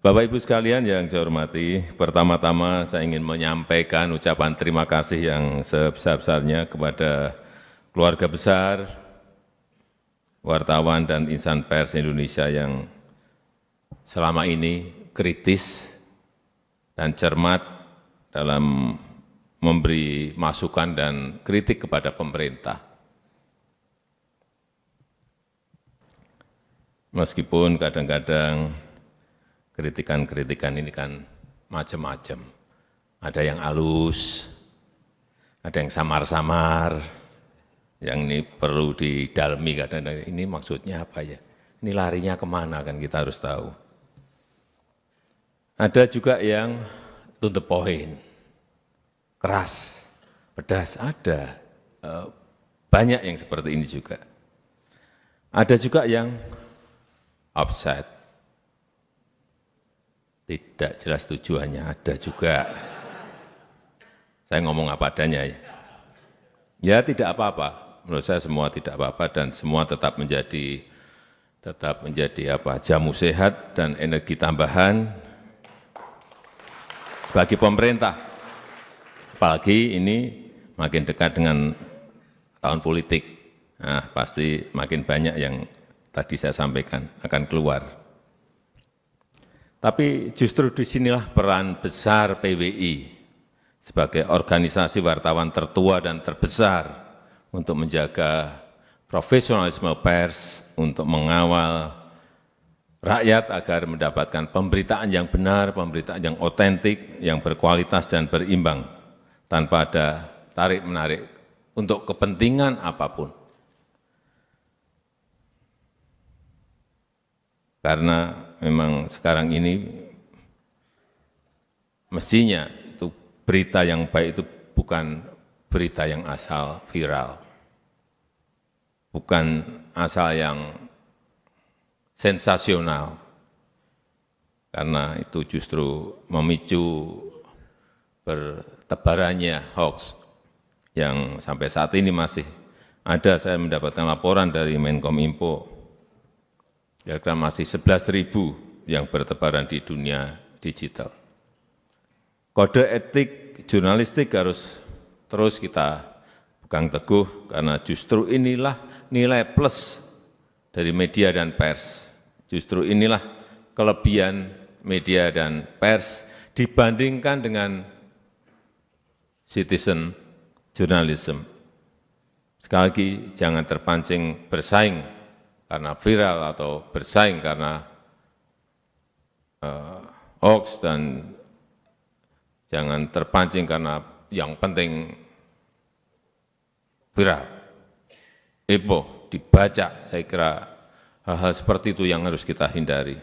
Bapak Ibu sekalian yang saya hormati, pertama-tama saya ingin menyampaikan ucapan terima kasih yang sebesar-besarnya kepada keluarga besar, wartawan dan insan pers Indonesia yang selama ini kritis dan cermat dalam memberi masukan dan kritik kepada pemerintah. Meskipun kadang-kadang kritikan-kritikan ini kan macam-macam. Ada yang halus, ada yang samar-samar, yang ini perlu didalami kadang-kadang. Ini maksudnya apa ya? Ini larinya kemana kan kita harus tahu. Ada juga yang to the point, keras, pedas, ada. Banyak yang seperti ini juga. Ada juga yang offset, tidak jelas tujuannya, ada juga. Saya ngomong apa adanya ya. Ya tidak apa-apa, menurut saya semua tidak apa-apa dan semua tetap menjadi jamu sehat dan energi tambahan bagi pemerintah. Apalagi ini makin dekat dengan tahun politik, nah pasti makin banyak yang tadi saya sampaikan akan keluar. Tapi justru disinilah peran besar PWI sebagai organisasi wartawan tertua dan terbesar untuk menjaga profesionalisme pers, untuk mengawal rakyat agar mendapatkan pemberitaan yang benar, pemberitaan yang otentik, yang berkualitas dan berimbang, tanpa ada tarik-menarik untuk kepentingan apapun. Karena memang sekarang ini mestinya itu berita yang baik itu bukan berita yang asal viral, bukan asal yang sensasional, karena itu justru memicu bertebarannya hoax yang sampai saat ini masih ada. Saya mendapatkan laporan dari Menkominfo, kira-kira masih 11.000 yang bertebaran di dunia digital. Kode etik jurnalistik harus terus kita pegang teguh, karena justru inilah nilai plus dari media dan pers. Justru inilah kelebihan media dan pers dibandingkan dengan citizen journalism. Sekali lagi, jangan terpancing bersaing karena viral atau bersaing karena hoax, dan jangan terpancing karena yang penting viral, heboh, dibaca. Saya kira hal-hal seperti itu yang harus kita hindari.